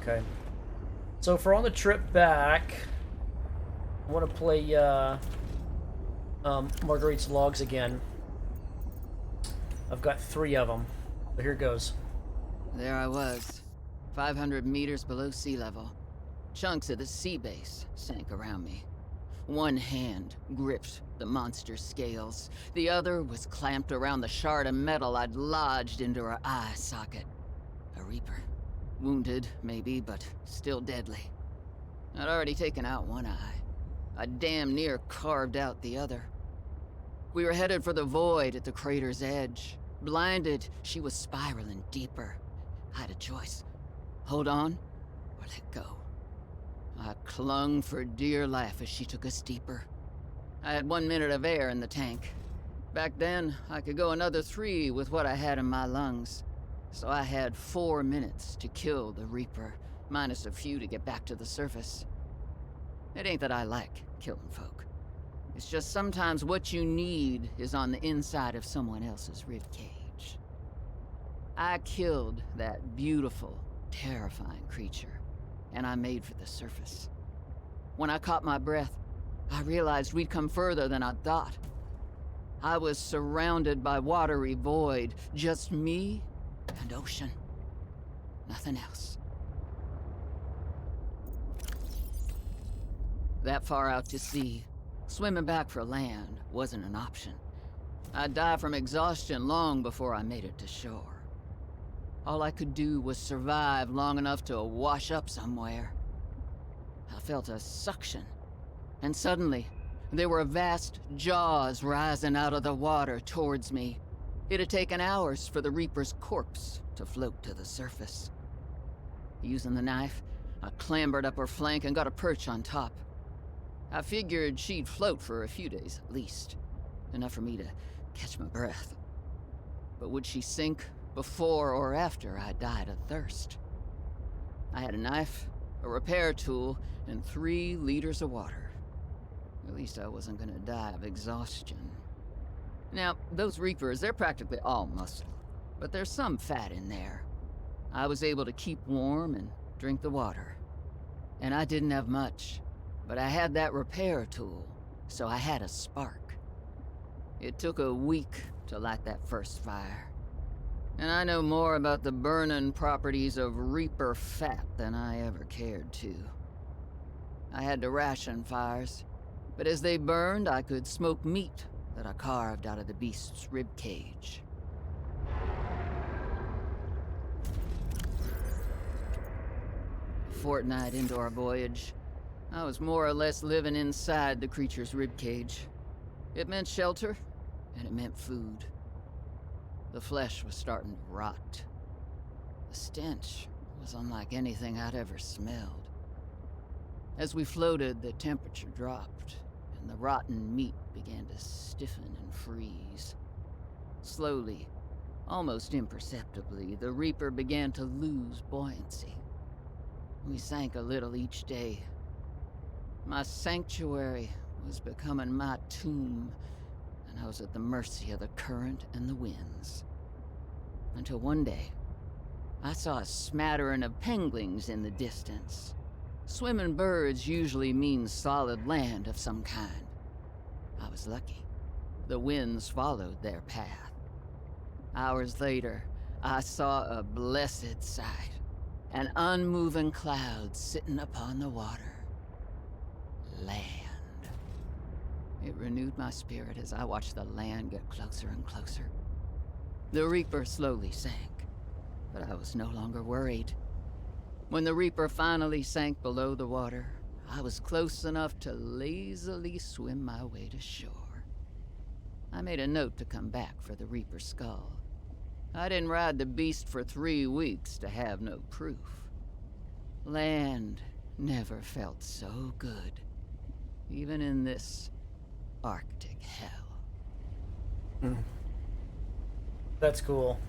Okay. So for on the trip back, I want to play Marguerite's logs again. I've got 3 of them. But here goes. There I was, 500 meters below sea level. Chunks of the sea base sank around me. One hand gripped the monster's scales. The other was clamped around the shard of metal I'd lodged into her eye socket. A Reaper. Wounded, maybe, but still deadly. I'd already taken out one eye. I damn near carved out the other. We were headed for the void at the crater's edge. Blinded, she was spiraling deeper. I had a choice. Hold on, or let go. I clung for dear life as she took us deeper. I had 1 minute of air in the tank. Back then, I could go another 3 with what I had in my lungs. So I had 4 minutes to kill the Reaper, minus a few to get back to the surface. It ain't that I like killing folk. It's just sometimes what you need is on the inside of someone else's ribcage. I killed that beautiful, terrifying creature, and I made for the surface. When I caught my breath, I realized we'd come further than I'd thought. I was surrounded by watery void, just me and ocean. Nothing else. That far out to sea, swimming back for land wasn't an option. I'd die from exhaustion long before I made it to shore. All I could do was survive long enough to wash up somewhere. I felt a suction, and suddenly, there were vast jaws rising out of the water towards me. It had taken hours for the Reaper's corpse to float to the surface. Using the knife, I clambered up her flank and got a perch on top. I figured she'd float for a few days at least, enough for me to catch my breath. But would she sink before or after I died of thirst? I had a knife, a repair tool, and 3 liters of water. At least I wasn't gonna die of exhaustion. Now, those Reapers, they're practically all muscle, but there's some fat in there. I was able to keep warm and drink the water. And I didn't have much, but I had that repair tool, so I had a spark. It took a week to light that first fire. And I know more about the burning properties of Reaper fat than I ever cared to. I had to ration fires, but as they burned, I could smoke meat that I carved out of the beast's ribcage. A fortnight into our voyage, I was more or less living inside the creature's ribcage. It meant shelter, and it meant food. The flesh was starting to rot. The stench was unlike anything I'd ever smelled. As we floated, the temperature dropped, and the rotten meat began to stiffen and freeze. Slowly, almost imperceptibly, the Reaper began to lose buoyancy. We sank a little each day. My sanctuary was becoming my tomb, and I was at the mercy of the current and the winds. Until one day, I saw a smattering of penguins in the distance. Swimming birds usually mean solid land of some kind. I was lucky. The winds followed their path. Hours later, I saw a blessed sight. An unmoving cloud sitting upon the water. Land. It renewed my spirit as I watched the land get closer and closer. The Reaper slowly sank, but I was no longer worried. When the Reaper finally sank below the water, I was close enough to lazily swim my way to shore. I made a note to come back for the Reaper's skull. I didn't ride the beast for 3 weeks to have no proof. Land never felt so good, even in this Arctic hell. That's cool.